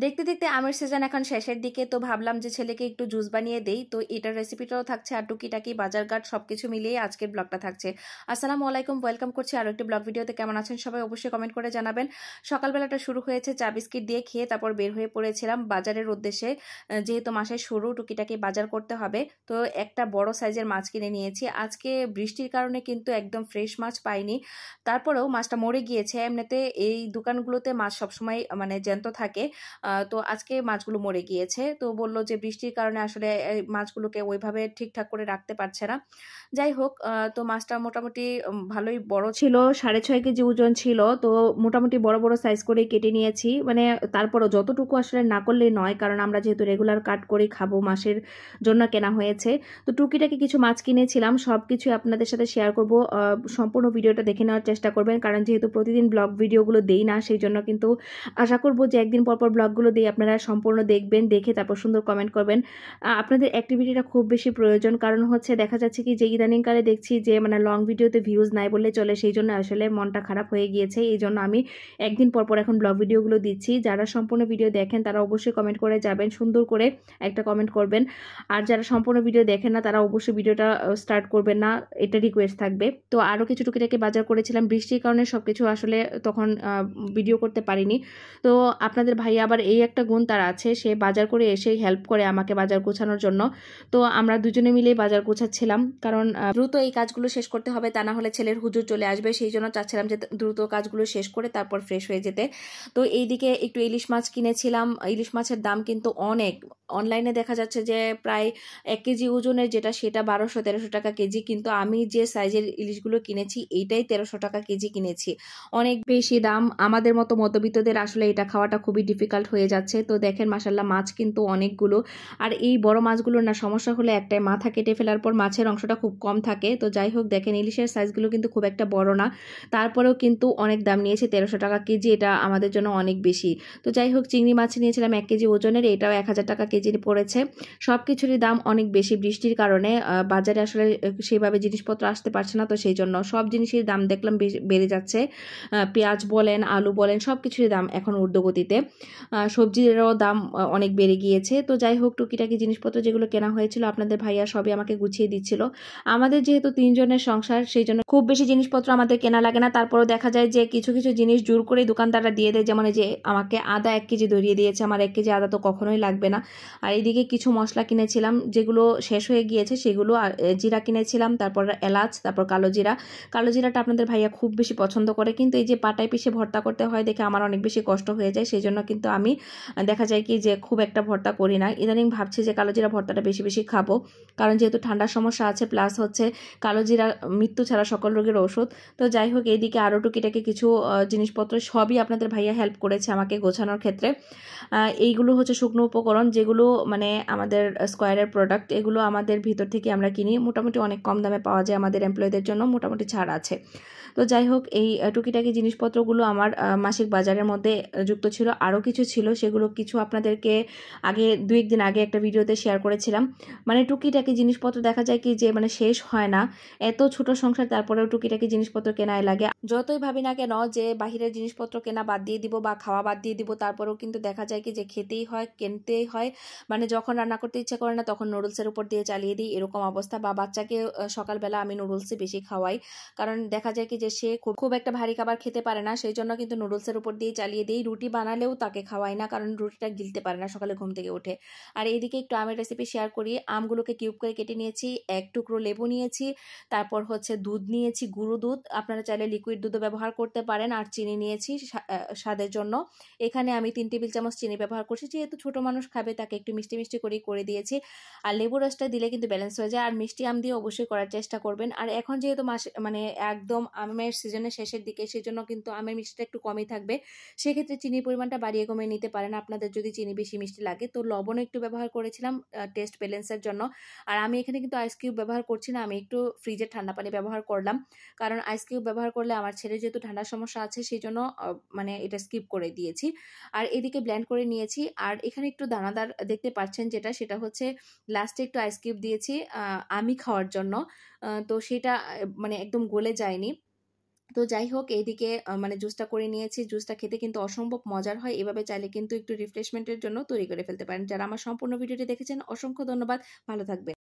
দেখতে দেখতে আমের সিজন এখন শেষের দিকে, তো ভাবলাম যে ছেলেকে একটু জুস বানিয়ে দেই। তো এটার রেসিপিটাও থাকছে আর টুকিটাকি বাজারঘাট সবকিছু মিলিয়ে আজকের ব্লগটা থাকছে। আসসালামু আলাইকুম, ওয়েলকাম করছি আরো একটি ব্লগ ভিডিওতে। কেমন আছেন সবাই অবশ্যই কমেন্ট করে জানাবেন। সকালবেলাটা শুরু হয়েছে চা বিস্কিট দিয়ে খেয়ে, তারপর বের হয়ে পড়েছিলাম বাজারের উদ্দেশ্যে। যেহেতু মাসের শুরু, টুকিটাকি বাজার করতে হবে, তো একটা বড় সাইজের মাছ কিনে নিয়েছি। আজকে বৃষ্টির কারণে কিন্তু একদম ফ্রেশ মাছ পাইনি, তারপরেও মাছটা মরে গিয়েছে। এমনিতে এই দোকানগুলোতে মাছ সবসময় মানে জ্যান্ত থাকে, তো আজকে মাছগুলো মরে গিয়েছে। তো বলল যে বৃষ্টির কারণে আসলে মাছগুলোকে ওইভাবে ঠিকঠাক করে রাখতে পারছে না। যাই হোক, তো মাছটা মোটামুটি ভালোই বড় ছিল, 6.5 কেজি ওজন ছিল। তো মোটামুটি বড় বড় সাইজ করে কেটে নিয়েছি, মানে তারপরও যতটুকু আসলে না করলেই নয়, কারণ আমরা যেহেতু রেগুলার কাট করে খাবো, মাসের জন্য কেনা হয়েছে। তো টুকিটাকি কিছু মাছ কিনেছিলাম, সব কিছু আপনাদের সাথে শেয়ার করব। সম্পূর্ণ ভিডিওটা দেখে নেওয়ার চেষ্টা করবেন, কারণ যেহেতু প্রতিদিন ব্লগ ভিডিওগুলো দেই না, সেই জন্য কিন্তু আশা করবো যে একদিন পর পর ব্লগগুলো দিয়ে আপনারা সম্পূর্ণ দেখবেন, দেখে তারপর সুন্দর কমেন্ট করবেন। আপনাদের অ্যাক্টিভিটিটা খুব বেশি প্রয়োজন, কারণ হচ্ছে দেখা যাচ্ছে কি যে ইদানিংকালে দেখছি যে মানে লং ভিডিওতে ভিউজ নাই বললে চলে, সেই জন্য আসলে মনটা খারাপ হয়ে গিয়েছে। এই জন্য আমি একদিন পর পর এখন ব্লগ ভিডিওগুলো দিচ্ছি। যারা সম্পূর্ণ ভিডিও দেখেন তারা অবশ্যই কমেন্ট করে যাবেন, সুন্দর করে একটা কমেন্ট করবেন। আর যারা সম্পূর্ণ ভিডিও দেখেন না তারা অবশ্যই ভিডিওটা স্টার্ট করবেন না, এটা রিকোয়েস্ট থাকবে। তো আরও কিছু টুকিটাকি বাজার করেছিলাম, বৃষ্টির কারণে সবকিছু আসলে তখন ভিডিও করতে পারিনি। তো আপনাদের ভাই আবার এই একটা গুণ তার আছে, সে বাজার করে এসে হেল্প করে আমাকে বাজার গোছানোর জন্য। তো আমরা দুজনে মিলেই বাজার গোছাচ্ছিলাম, কারণ দ্রুত এই কাজগুলো শেষ করতে হবে, তা না হলে ছেলের হুজুর চলে আসবে। সেই জন্য চাচ্ছিলাম যে দ্রুত কাজগুলো শেষ করে তারপর ফ্রেশ হয়ে যেতে। তো এইদিকে একটু ইলিশ মাছ কিনেছিলাম। ইলিশ মাছের দাম কিন্তু অনেক, অনলাইনে দেখা যাচ্ছে যে প্রায় 1 কেজি ওজনের যেটা সেটা 1200-1300 টাকা কেজি, কিন্তু আমি যে সাইজের ইলিশগুলো কিনেছি এইটাই 1300 টাকা কেজি কিনেছি। অনেক বেশি দাম, আমাদের মতো মধ্যবিত্তদের আসলে এটা খাওয়াটা খুবই ডিফিকাল্ট হয়ে যাচ্ছে। তো দেখেন মাশাল্লাহ মাছ কিন্তু অনেকগুলো। আর এই বড় মাছগুলোর না সমস্যা হলে একটাই, মাথা কেটে ফেলার পর মাছের অংশটা খুব কম থাকে। তো যাই হোক, দেখেন ইলিশের সাইজগুলো কিন্তু খুব একটা বড় না, তারপরেও কিন্তু অনেক দাম নিয়েছে, 1300 টাকা কেজি, এটা আমাদের জন্য অনেক বেশি। তো যাই হোক, চিংড়ি মাছ নিয়েছিলাম 1 কেজি ওজনের, এটাও 1000 টাকা কেজি পড়েছে। সব কিছুরই দাম অনেক বেশি, বৃষ্টির কারণে বাজারে আসলে সেইভাবে জিনিসপত্র আসতে পারছে না, তো সেই জন্য সব জিনিসের দাম দেখলাম বেড়ে যাচ্ছে। পেঁয়াজ বলেন, আলু বলেন, সব কিছুরই দাম এখন ঊর্ধ্বগতিতে। সবজিরও দাম অনেক বেড়ে গিয়েছে। তো যাই হোক, টুকিটাকি জিনিসপত্র যেগুলো কেনা হয়েছিল আপনাদের ভাইয়া সবই আমাকে গুছিয়ে দিচ্ছিল। আমাদের যেহেতু 3 জনের সংসার, সেই জন্য খুব বেশি জিনিসপত্র আমাদের কেনা লাগে না। তারপরেও দেখা যায় যে কিছু কিছু জিনিস জোর করে দোকানদাররা দিয়ে দেয়, যেমন এই যে আমাকে আদা 1 কেজি ধরিয়ে দিয়েছে, আমার 1 কেজি আদা তো কখনোই লাগবে না। আর এইদিকে কিছু মশলা কিনেছিলাম যেগুলো শেষ হয়ে গিয়েছে, সেগুলো জিরা কিনেছিলাম, তারপর এলাচ, তারপর কালো জিরা। কালো জিরাটা আপনাদের ভাইয়া খুব বেশি পছন্দ করে, কিন্তু এই যে পাটায় পিষে ভর্তা করতে হয় দেখে আমার অনেক বেশি কষ্ট হয়ে যায়, সেই জন্য কিন্তু আমি দেখা যায় কি যে খুব একটা ভর্তা করি না। ইদানিং ভাবছি যে কালো জিরা ভর্তাটা বেশি বেশি খাবো, কারণ যেহেতু ঠান্ডার সমস্যা আছে, প্লাস হচ্ছে কালো জিরা মৃত্যু ছাড়া সকল রোগের ওষুধ। তো যাই হোক, এইদিকে আরও টুকিটাকি কিছু জিনিসপত্র সবই আপনাদের ভাইয়া হেল্প করেছে আমাকে গোছানোর ক্ষেত্রে। এইগুলো হচ্ছে শুকনো উপকরণ, যেগুলো মানে আমাদের স্কোয়ারের প্রোডাক্ট, এগুলো আমাদের ভিতর থেকে আমরা কিনি, মোটামুটি অনেক কম দামে পাওয়া যায়, আমাদের এমপ্লয়ীদের জন্য মোটামুটি ছাড় আছে। তো যাই হোক, এই টুকিটাকি জিনিসপত্রগুলো আমার মাসিক বাজারের মধ্যে যুক্ত ছিল। আরও কিছু ছিল, সেগুলো কিছু আপনাদেরকে আগে 2-1 দিন আগে একটা ভিডিওতে শেয়ার করেছিলাম। মানে টুকিটাকি জিনিসপত্র দেখা যায় কি যে মানে শেষ হয় না, এত ছোট সংসার তারপরেও টুকিটাকি জিনিসপত্র কেনাই লাগে। যতই ভাবি না কেন যে বাহিরের জিনিসপত্র কেনা বাদ দিয়ে দিব বা খাওয়া বাদ দিয়ে দিব, তারপরেও কিন্তু দেখা যায় কি যে খেতেই হয়, কিনতেই হয়। মানে যখন রান্না করতে ইচ্ছা করে না তখন নুডলসের উপর দিয়ে চালিয়ে দিই, এরকম অবস্থা। বা বাচ্চাকে সকালবেলা আমি নুডলসই বেশি খাওয়াই, কারণ দেখা যায় কি যে সে খুব একটা ভারী খাবার খেতে পারে না, সেই জন্য কিন্তু নুডলসের উপর দিয়ে চালিয়ে দিই। রুটি বানালেও তাকে খাওয়াই না, কারণ রুটিটা গিলতে পারে না সকালে ঘুম থেকে উঠে। আর এইদিকে একটু আমের রেসিপি শেয়ার করি। আমগুলোকে কিউব করে কেটে নিয়েছি, 1 টুকরো লেবু নিয়েছি, তারপর হচ্ছে দুধ নিয়েছি, গুঁড়ো দুধ, আপনারা চাইলে লিকুইড দুধও ব্যবহার করতে পারেন। আর চিনি নিয়েছি স্বাদের জন্য। এখানে আমি 3 টেবিল চামচ চিনি ব্যবহার করছি, যেহেতু ছোট মানুষ খাবে তাকে একটু মিষ্টি মিষ্টি করে দিয়েছি। আর লেবু রসটা দিলে কিন্তু ব্যালেন্স হয়ে যায়। আর মিষ্টি আম দিয়ে অবশ্যই করার চেষ্টা করবেন। আর এখন যেহেতু মানে একদম আমের সিজনের শেষের দিকে, সেই জন্য কিন্তু আমের মিষ্টিটা একটু কমই থাকবে, সেক্ষেত্রে চিনির পরিমাণটা বাড়িয়ে কমিয়ে নিতে পারেন আপনাদের যদি চিনি বেশি মিষ্টি লাগে। তো লবণ একটু ব্যবহার করেছিলাম টেস্ট ব্যালেন্সের জন্য। আর আমি এখানে কিন্তু আইস কিউব ব্যবহার করছি না, আমি একটু ফ্রিজের ঠান্ডা পানি ব্যবহার করলাম, কারণ আইস কিউব ব্যবহার করলে আমার ছেলে যেহেতু ঠান্ডার সমস্যা আছে, সেই জন্য মানে এটা স্কিপ করে দিয়েছি। আর এদিকে ব্লেন্ড করে নিয়েছি। আর এখানে একটু দানাদার দেখতে পাচ্ছেন, সেটা হচ্ছে লাস্টে একটু আইস কিউব দিয়েছি আমি খাওয়ার জন্য। তো সেটা মানে একদম গলে যায়নি। তো যাই হোক এইদিকে মানে জুসটা করে নিয়েছি। জুসটা খেতে কিন্তু অসম্ভব মজার হয়। এভাবে চাইলে কিন্তু একটু রিফ্রেশমেন্টের জন্য তৈরি করে ফেলতে পারেন। যারা আমার সম্পূর্ণ ভিডিওটি দেখেছেন অসংখ্য ধন্যবাদ। ভালো থাকবেন।